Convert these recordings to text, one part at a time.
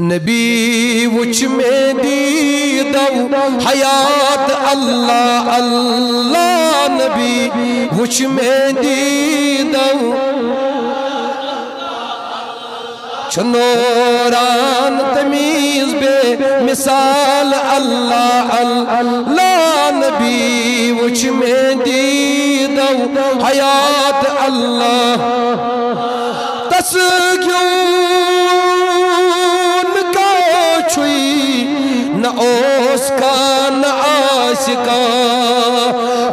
نبی وچ میں دیدو حیات اللہ اللہ نبی وچ میں دیدو چنوران تمیز بے مثال اللہ اللہ نبی وچ میں دیدو حیات اللہ نہ اوس کا نہ عاشقا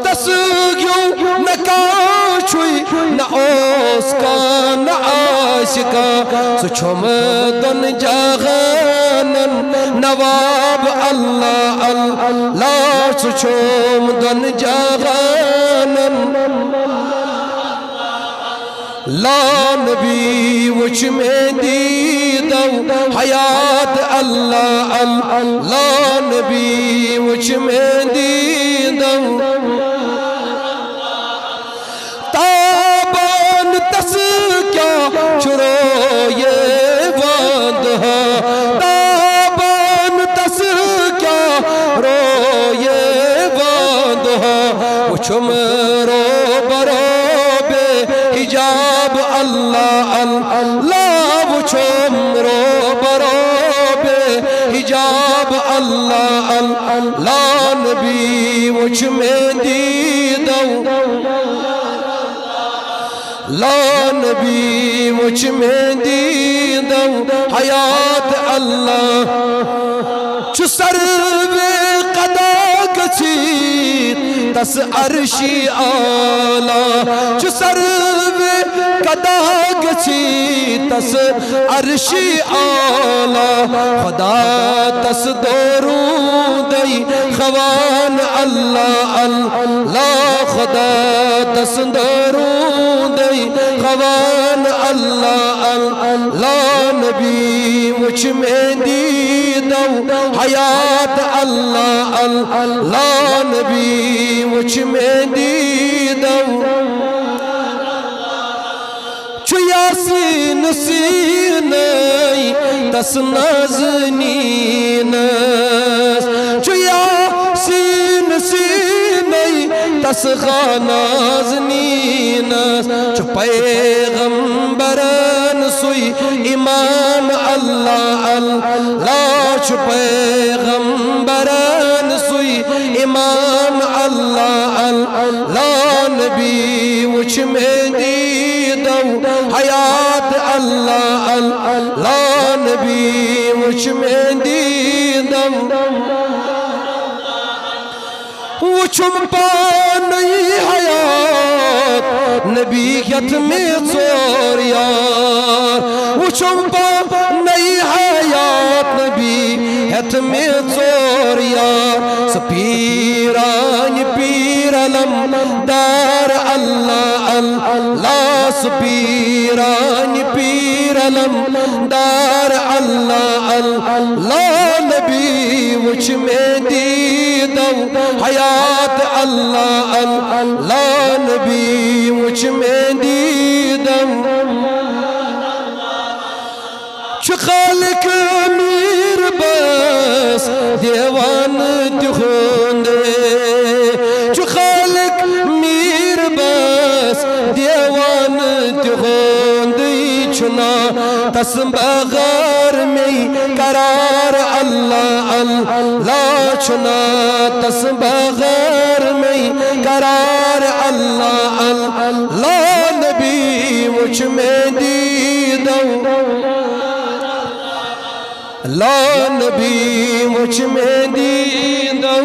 تسگیو نہ کاچوئی نہ اوس کا نہ عاشقا سچھم دن جاغانن نواب اللہ اللہ سچھم دن جاغانن لا نبی وچ میں دیدو حیات اللہ اللہ نبی وچ میں دیدو تابان تس کیا چھرو یہ باندھا تابان تس کیا رو یہ باندھا وچم رو برو حجاب اللہ اللہ وچھم رو برو بے حجاب اللہ اللہ نبی وچھ میں دیدو لا نبی وچھ میں دیدو حیات اللہ چو سر بے قدا گچھیت تس عرشی آلہ چو سر بے قدا گچھیت تس عرشی آلہ خدا تس درودی خوان اللہ اللہ خدا تس درودی خوان اللہ اللہ نبی وچھ میں دیدو حیات اللہ اللہ نبی وچھ میں دیدو چو یاسین سینائی تس نازنین چو یاسین سینائی تس نازنین چو پیغمبران سوئی ایمان اللہ اللہ چو پیغمبران سوئی ایمان اللہ اللہ نبی وچھ میں دیدو حیات اللہ اللہ نبی وچھ میں دیدو وچھم پانی حیات نبیت میں چور یار وچھم پانی حیات نبیت میں چور یار سپیران پیر علم دار اللہ اللہ سپیران پیر علم دار اللہ اللہ نبی وچھ میں دیدو حیات اللہ اللہ نبی وچھ میں دیدو چو خالق امیر بس دیوان تخوندے چو خالق امیر بس دیوان تخوندے چنا تس بغار میں قرار اللہ اللہ چنا تس بغار میں قرار اللہ اللہ نبی وچھ میں دیدو لا نبی وچھ میں دیدو